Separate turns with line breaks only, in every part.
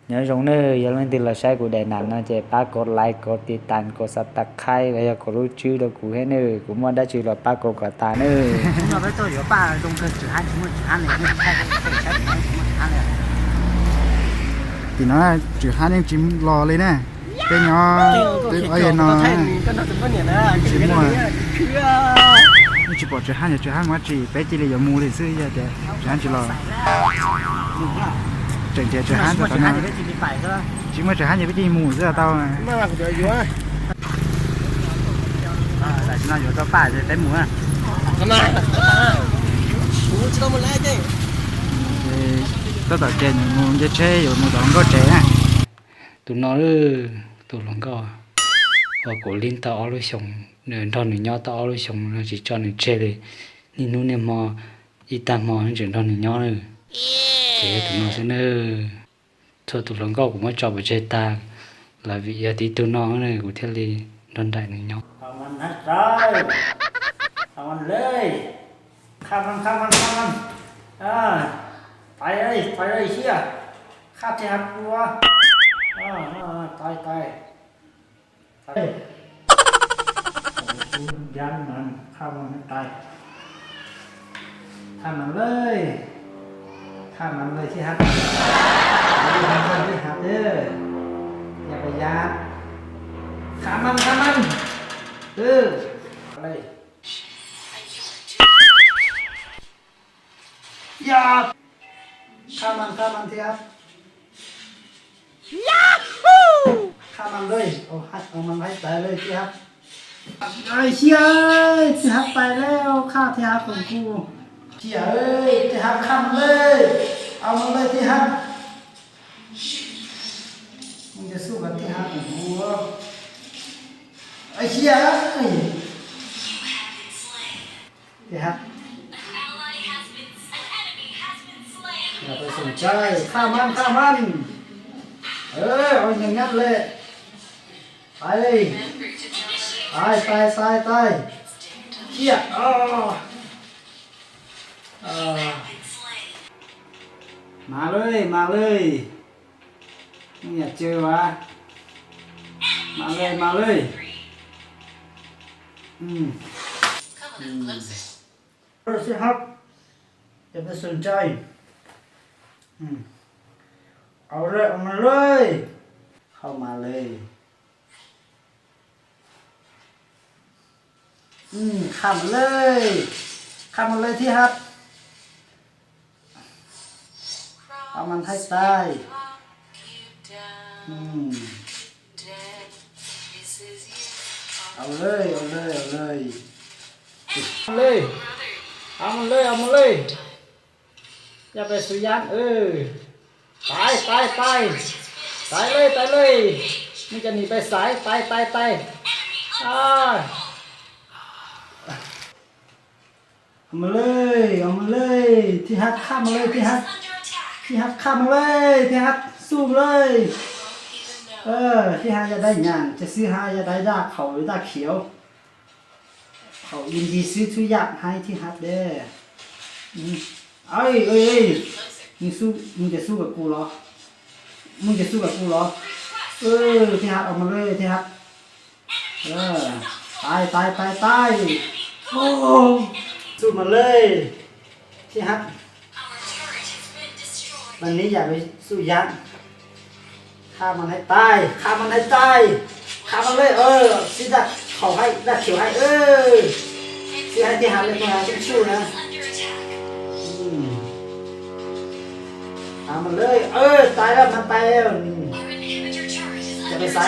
nhớ giống nơi giờ lên từ là sai của đại nam nó chỉ ba cột like cột tiết tàn cột subscribe rồi cột lưu trữ đâu của hết nơi cũng muốn đã trừ là ba cột cả ta nơi
chúng nó với tôi có ba dùng cái chữ hai chúng chữ hai này nhưng sai chữ hai này
thì nó chữ hai nên chim lò lên nè cái nhỏ cái ấy nó chim muaนี่จะบอกจะห้างว่าจีไปจีเลยอย่ามูเลยซื้ออย่าเดี๋ยวจะห้างจะรอ整天จะห้างแต่ตอนนั้นจิมาจะห้างอย่าไปจีมูซื้อเต้าไงมาเดี๋ยวอยู่อ่ะแต่ฉันอยู่ตัวป้าจะได้หมูอ่ะทำไมหมูจะต้องมาไล่ดิตัวต่อเจนหมูจะเช่อยู่หมูต่อก็เจ๊อ่ะ
tụi nó tụi nó có và cổ linh tao ở sống nền đòn nền nhỏ tao ở sống nó chỉ cho nền chơi đi nên nó nè mò ít ta mò nó chuyển đòn nền nhỏ nữa thế tụi nó sẽ nữa thôi tụi nó có cũng mới cho vào chơi ta là vì giờ tí tụi nó này của theo đi đòn đại nền nhỏ
không ăn hết rồi không ăn lên không ăn à phải đây xíu khát thì hạt cua tay dánมันเข้ามันตายทำมันเลยที่ฮัทที่ฮัทเด้ออย่าไปยาขามันเลยอย่าข้ามันที่ฮัทข้ามันเลยเอามันให้ตายเลยที่ฮัทไอ้เชี่ยที่ฮักไปแล้วข้าที่ฮักของกูเชี่ยเอ้ยที่ฮักข้ามเลยเอามันเลยที่ฮักมึงจะสู้กับที่ฮักของกูไอ้เชี่ยที่ฮักอย่าไปสนใจข้ามันเอาอย่างงั้นเลยไปตายเชี่ยมาเลยไม่อยากเจอวะมาเลยสิครับอย่าไปสนใจเอามาเลยเข้ามาเลยข้ามเลยที่ฮัทเอามันให้ตายเอาเลยเอามันเลยอย่าไปสุยันตายเลยนี่จะหนีไปสายตายเอามาเลยที่ฮัทข้ามมาเลยที่ฮัทข้ามมาเลยที่ฮัทสู้เลยที่ฮัทจะได้งานจะซื้อฮัทจะได้ดาเขาหรือดาเขียวเขายินดีซื้อทุกอย่างให้ที่ฮัทเด้เอ้ยมึงจะสู้กับกูเหรอที่ฮัทเอามาเลยที่ฮัทตายโอ้สู้มาเลยที่ฮัทวันนี้อย่าไปสู้ยักษ์ฆ่ามันให้ตายฆ่ามันเลยสิจะเขาให้ได้เขียวให้สิให้ที่ฮัทเลยตัวฮัทชู้นะฆ่ามันเลยตายแล้วมันตายแล้วจะไปใส่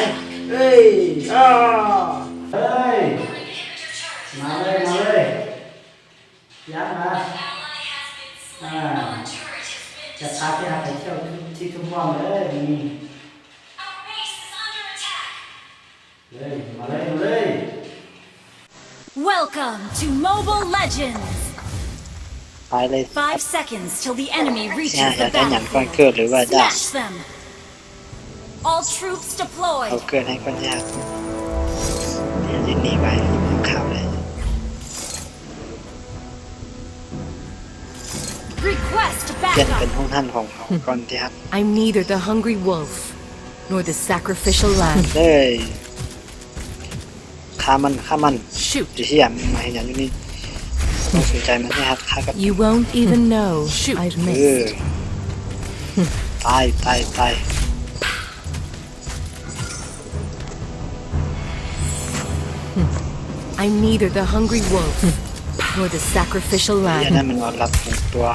มาเลยยักษ์มาจะพาที่ฮัทไปเที่ยวที่ทุ่งม่วงเลยมาเลย
Welcome to Mobile Legends.
ไปเลย
5 seconds till the enemy
อยา
reaches
ก
the
ได้หนังก้อนเกิดหรือว่า
battlefield.
ได้
Smash them. All troops
เอา
deployed.
เกิดให้คนยากเนี่ยจะหนีไปเข้าเลย
Request
เปลี่ยนเป็น
backup.
ห้องท่านของเขาก่อนที่ฮัก
I'm neither the hungry wolf nor the sacrificial lamb.
เลยฆ่ามัน
Shoot.
จะเชี่ยมมาเห็นอย่างนี้ต้องสนใจมันที่ฮักฆ่ากับ
You won't even know I've
เออ
missed.
ตาย
I'm neither the hungry wolf nor the sacrificial
อย่า
lamb.
ได้มันเอารับถึงตัว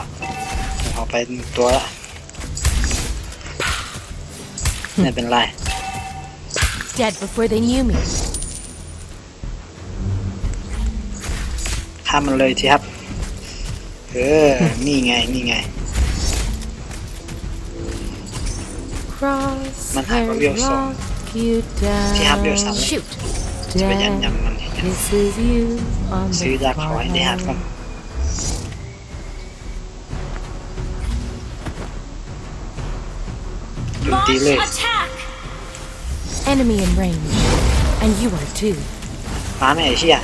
เอาไปหนึ่งตัวละไม่เป็นไร
Dead before they knew me.
ฆ่ามันเลยที่ครับนี่ไง
Cross
Mình hãy có
hairs
biểu số.
lock you
Thì hát biểu
down.
sao?
Shoot.
จะไปยัน
Dead
ยำมันอย่างเงี้ย
kisses you on
ซื้อ
the
ยาขอให้ได้ฮักก่อน
forehead.
ดูดี
Launch
เลย
attack.
Enemy in range, and you are too.
มาไหมไอ้เชี่ย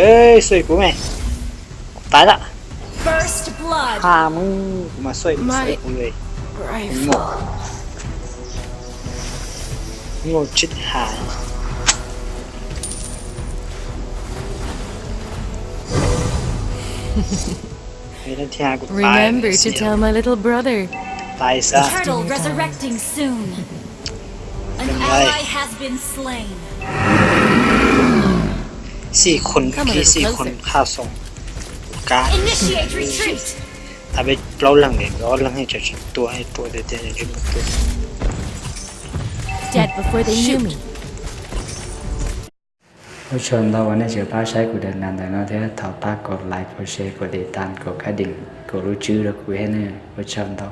เอ้ยสวยกูไหมตายละ
First blood.
ฆ่ามึงกูมาสวยกูเลย
Rifle.
โง่ชิดหาย เฮ้ยนั่นที่หากูตาย
Remember to tell my little brother.
ตายซะ
Turtle resurrecting soon. An
Đừng
ally
đây.
has been slain.
สี่คนพี่สี่คนฆ่าส่งกา
Initiate retreat.
ถ้าไปเราหลังเนี่ยเราหลังให้จะตัวให้ตัวเดี๋ยวจะจุดตัว
Dead before they knew me.
ผู้ชมเราวันนี้จะพาใช้กูเดินนานแต่เราที่ถอดปากกดไลค์กดแชร์กดติดตามกดกระดิ่งกดรู้ชื่อแล้วกูให้เนี่ยผู้ชมเรา